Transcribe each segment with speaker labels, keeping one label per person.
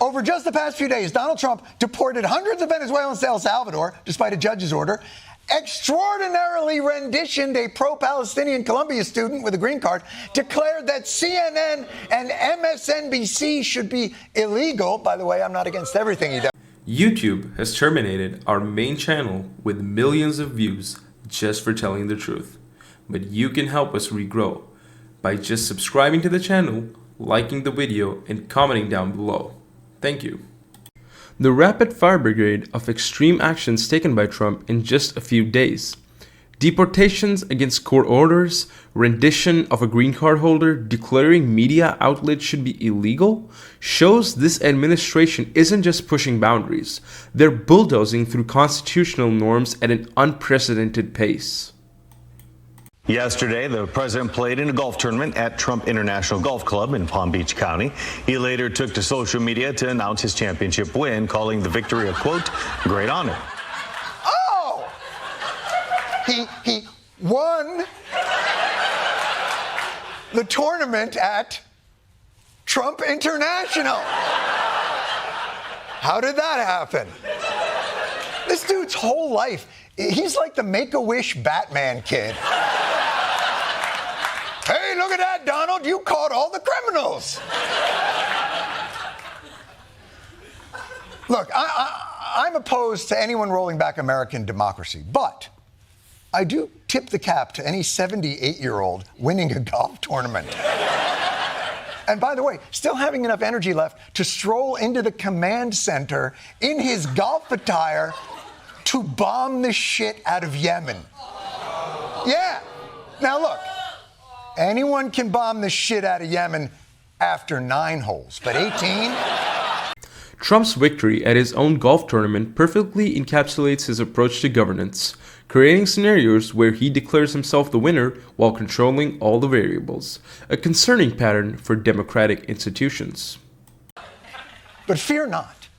Speaker 1: Over just the past few days, Donald Trump deported hundreds of Venezuelans to El Salvador, despite a judge's order, extraordinarily renditioned a pro-Palestinian Columbia student with a green card, declared that CNN and MSNBC should be illegal. By the way, I'm not against everything he does.
Speaker 2: YouTube has terminated our main channel with millions of views just for telling the truth. But you can help us regrow by just subscribing to the channel, liking the video, and commenting down below. Thank you. The rapid-fire brigade of extreme actions taken by Trump in just a few days. Deportations against court orders, rendition of a green card holder, declaring media outlets should be illegal, shows this administration isn't just pushing boundaries, they're bulldozing through constitutional norms at an unprecedented pace.
Speaker 3: Yesterday, the president played in a golf tournament at Trump International Golf Club in Palm Beach County. He later took to social media to announce his championship win, calling the victory a, quote, great honor.
Speaker 1: Oh! He won the tournament at Trump International. How did that happen? This dude's whole life, he's like the Make-A-Wish Batman kid. Hey, look at that, Donald. You caught all the criminals. Look, I'm opposed to anyone rolling back American democracy, but I do tip the cap to any 78-year-old winning a golf tournament. And by the way, still having enough energy left to stroll into the command center in his golf attire to bomb the shit out of Yemen. Yeah. Now look, anyone can bomb the shit out of Yemen after 9 holes, but 18?
Speaker 2: Trump's victory at his own golf tournament perfectly encapsulates his approach to governance, creating scenarios where he declares himself the winner while controlling all the variables, a concerning pattern for democratic institutions.
Speaker 1: But fear not,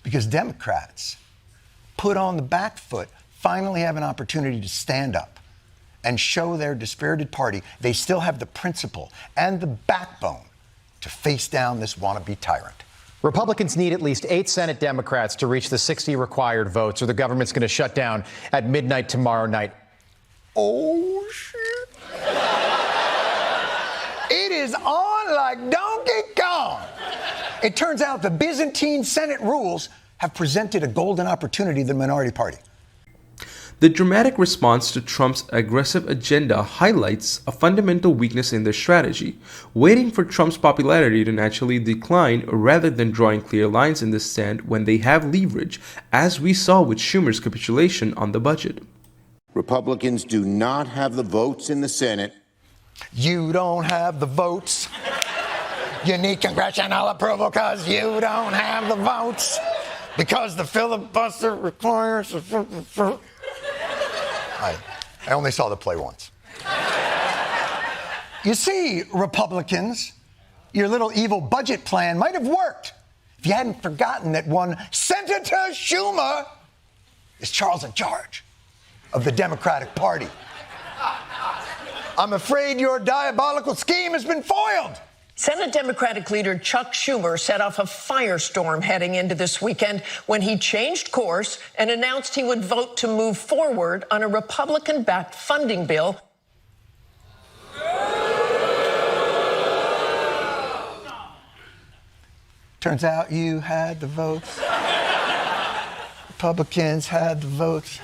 Speaker 1: because Democrats put on the back foot finally have an opportunity to stand up and show their dispirited party they still have the principle and the backbone to face down this wannabe tyrant.
Speaker 4: Republicans need at least 8 Senate Democrats to reach the 60 required votes, or the government's going to shut down at midnight tomorrow night.
Speaker 1: Oh, shit. It is on like Donkey Kong. It turns out the Byzantine Senate rules have presented a golden opportunity to the minority party.
Speaker 2: The dramatic response to Trump's aggressive agenda highlights a fundamental weakness in their strategy, waiting for Trump's popularity to naturally decline rather than drawing clear lines in the sand when they have leverage, as we saw with Schumer's capitulation on the budget.
Speaker 5: Republicans do not have the votes in the Senate.
Speaker 1: You don't have the votes. You need congressional approval because you don't have the votes. Because the filibuster requires... I only saw the play once. You see, Republicans, your little evil budget plan might have worked if you hadn't forgotten that one Senator Schumer is Charles in charge of the Democratic Party. I'm afraid your diabolical scheme has been foiled.
Speaker 6: Senate Democratic leader Chuck Schumer set off a firestorm heading into this weekend when he changed course and announced he would vote to move forward on a Republican-backed funding bill.
Speaker 1: Turns out you had the votes. Republicans had the votes.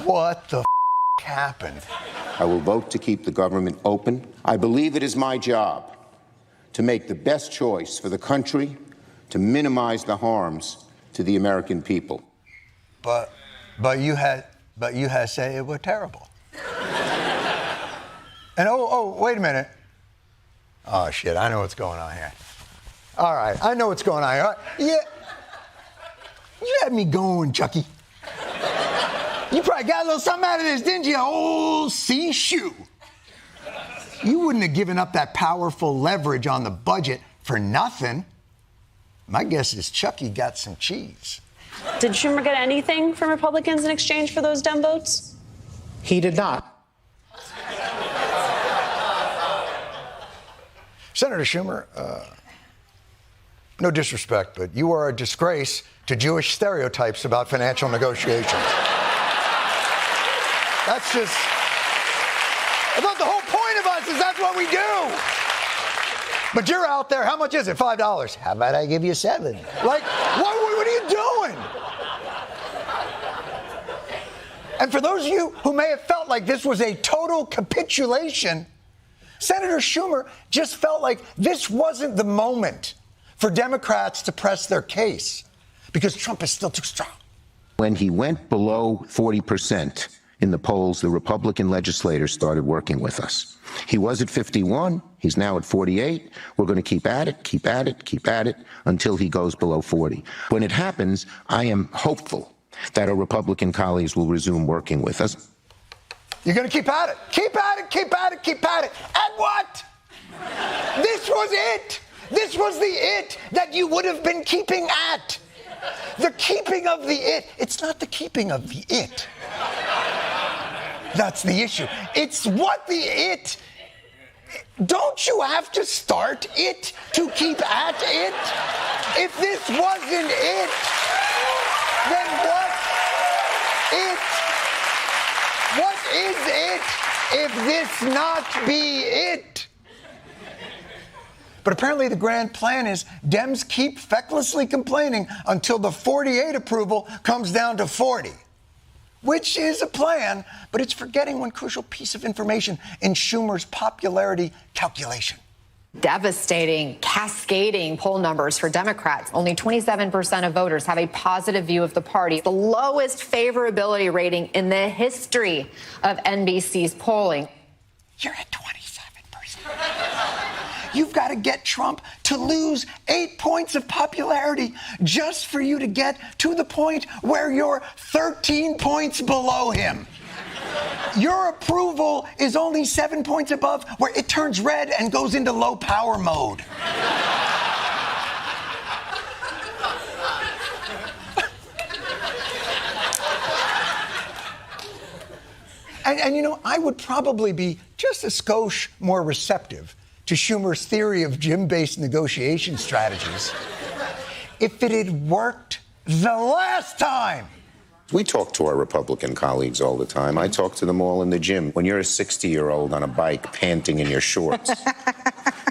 Speaker 1: What the happened?
Speaker 5: I will vote to keep the government open. I believe it is my job to make the best choice for the country, to minimize the harms to the American people.
Speaker 1: But you had said it was terrible. And wait a minute. Oh shit, I know what's going on here. All right, I know what's going on here. Yeah, you had me going, Chucky. You probably got a little something out of this, didn't you, old C-shoe? You wouldn't have given up that powerful leverage on the budget for nothing. My guess is Chucky got some cheese.
Speaker 7: Did Schumer get anything from Republicans in exchange for those Dem votes?
Speaker 4: He did not.
Speaker 1: Senator Schumer, no disrespect, but you are a disgrace to Jewish stereotypes about financial negotiations. That's just, I thought the whole point of us is that's what we do. But you're out there, how much is it? $5. How about I give you $7? Like, what are you doing? And for those of you who may have felt like this was a total capitulation, Senator Schumer just felt like this wasn't the moment for Democrats to press their case because Trump is still too strong.
Speaker 5: When he went below 40% in the polls, the Republican legislators started working with us. He was at 51. He's now at 48. We're going to keep at it until he goes below 40. When it happens, I am hopeful that our Republican colleagues will resume working with us.
Speaker 1: You're going to keep at it. Keep at it. And what? This was it. This was the it that you would have been keeping at. The keeping of the it. It's not the keeping of the it. That's the issue. It's what the it. Don't you have to start it to keep at it? If this wasn't it, then what it? What is it if this not be it? But apparently the grand plan is Dems keep fecklessly complaining until the 48 approval comes down to 40. Which is a plan, but it's forgetting one crucial piece of information in Schumer's popularity calculation.
Speaker 8: Devastating, cascading poll numbers for Democrats. Only 27% of voters have a positive view of the party, the lowest favorability rating in the history of NBC's polling.
Speaker 1: You're at 27%. You've got to get Trump to lose 8 points of popularity just for you to get to the point where you're 13 points below him. Your approval is only 7 points above where it turns red and goes into low power mode. And you know, I would probably be just a skosh more receptive to Schumer's theory of gym-based negotiation strategies if it had worked the last time.
Speaker 5: We talk to our Republican colleagues all the time. I talk to them all in the gym. When you're a 60-year-old on a bike panting in your shorts,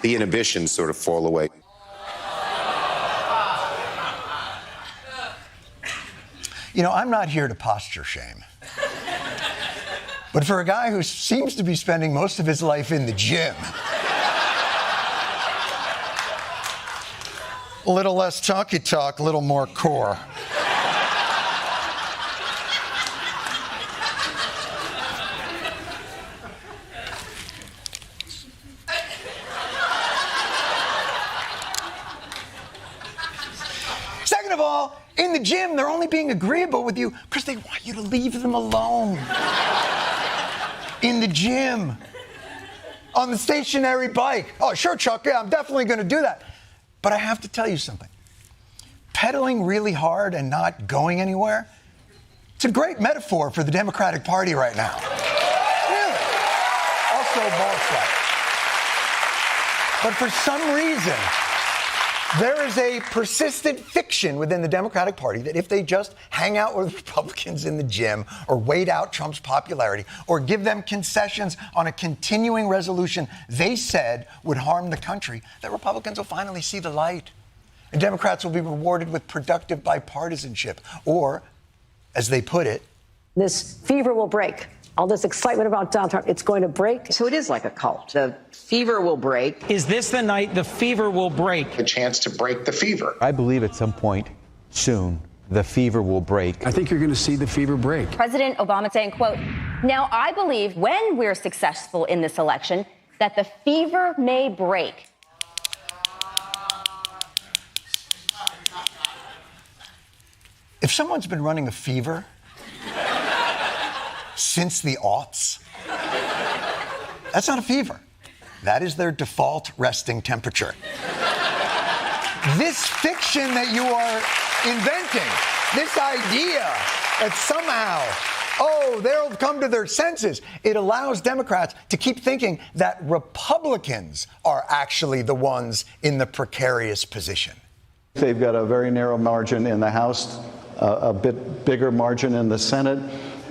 Speaker 5: the inhibitions sort of fall away.
Speaker 1: You know, I'm not here to posture shame. But for a guy who seems to be spending most of his life in the gym, a little less talky talk, a little more core. Second of all, in the gym, they're only being agreeable with you because they want you to leave them alone. In the gym, on the stationary bike. Oh, sure, Chuck, yeah, I'm definitely going to do that. But I have to tell you something. Pedaling really hard and not going anywhere, it's a great metaphor for the Democratic Party right now. Really. Also ball sweat. But for some reason, there is a persistent fiction within the Democratic Party that if they just hang out with Republicans in the gym or wait out Trump's popularity or give them concessions on a continuing resolution they said would harm the country, that Republicans will finally see the light. And Democrats will be rewarded with productive bipartisanship. Or, as they put it,
Speaker 9: this fever will break. All this excitement about Donald Trump, it's going to break.
Speaker 10: So it is like a cult. The fever will break.
Speaker 11: Is this the night the fever will break?
Speaker 12: A chance to break the fever.
Speaker 13: I believe at some point soon the fever will break.
Speaker 14: I think you're going to see the fever break.
Speaker 15: President Obama saying, quote, "Now I believe when we're successful in this election that the fever may break."
Speaker 1: If someone's been running a fever since the aughts, that's not a fever. That is their default resting temperature. This fiction that you are inventing, this idea that somehow, oh, they'll come to their senses, it allows Democrats to keep thinking that Republicans are actually the ones in the precarious position.
Speaker 16: They've got a very narrow margin in the House, a bit bigger margin in the Senate,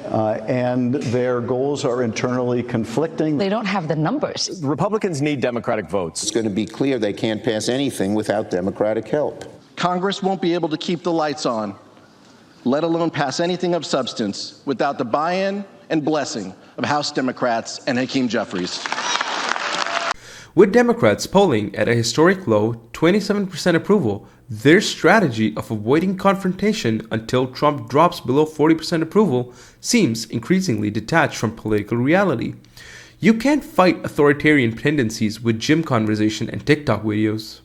Speaker 16: and their goals are internally conflicting.
Speaker 17: They don't have the numbers.
Speaker 18: Republicans need Democratic votes.
Speaker 5: It's going to be clear they can't pass anything without Democratic help.
Speaker 19: Congress won't be able to keep the lights on, let alone pass anything of substance, without the buy-in and blessing of House Democrats and Hakeem Jeffries.
Speaker 2: With Democrats polling at a historic low 27% approval, their strategy of avoiding confrontation until Trump drops below 40% approval seems increasingly detached from political reality. You can't fight authoritarian tendencies with gym conversation and TikTok videos.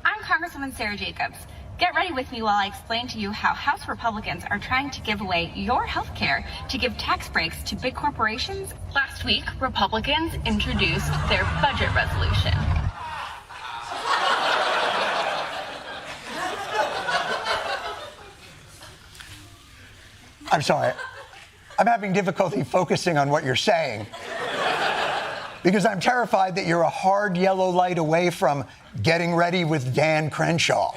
Speaker 20: I'm Congresswoman Sarah Jacobs. Get ready with me while I explain to you how House Republicans are trying to give away your health care to give tax breaks to big corporations. Last week, Republicans introduced their budget resolution.
Speaker 1: I'm sorry. I'm having difficulty focusing on what you're saying because I'm terrified that you're a hard yellow light away from getting ready with Dan Crenshaw.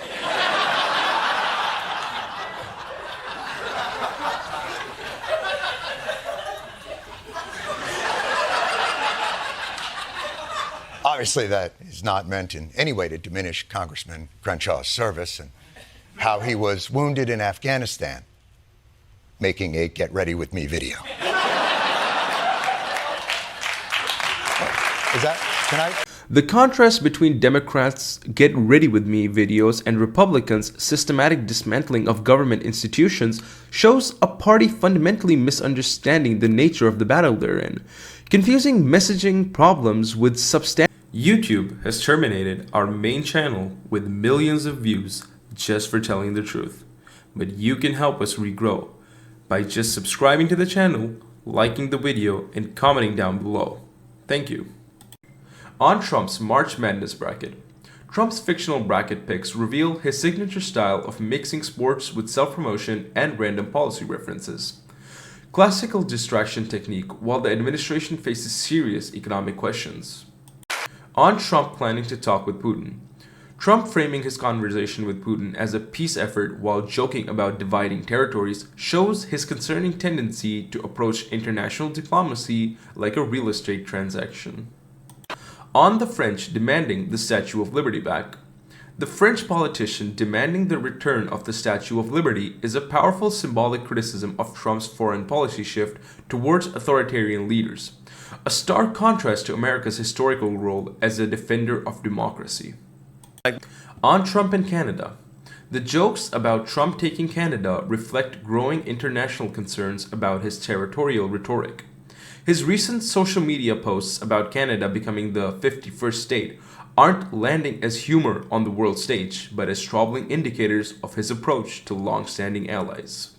Speaker 1: Obviously, that is not meant in any way to diminish Congressman Crenshaw's service and how he was wounded in Afghanistan, making a Get Ready With Me video.
Speaker 2: The contrast between Democrats' Get Ready With Me videos and Republicans' systematic dismantling of government institutions shows a party fundamentally misunderstanding the nature of the battle they're in, confusing messaging problems with substantial. YouTube has terminated our main channel with millions of views just for telling the truth. But you can help us regrow by just subscribing to the channel, liking the video, and commenting down below. Thank you. On Trump's March Madness bracket, Trump's fictional bracket picks reveal his signature style of mixing sports with self-promotion and random policy references. Classical distraction technique while the administration faces serious economic questions. On Trump planning to talk with Putin, Trump framing his conversation with Putin as a peace effort while joking about dividing territories shows his concerning tendency to approach international diplomacy like a real estate transaction. On the French demanding the Statue of Liberty back, the French politician demanding the return of the Statue of Liberty is a powerful symbolic criticism of Trump's foreign policy shift towards authoritarian leaders, a stark contrast to America's historical role as a defender of democracy. On Trump and Canada, the jokes about Trump taking Canada reflect growing international concerns about his territorial rhetoric. His recent social media posts about Canada becoming the 51st state aren't landing as humor on the world stage, but as troubling indicators of his approach to long-standing allies.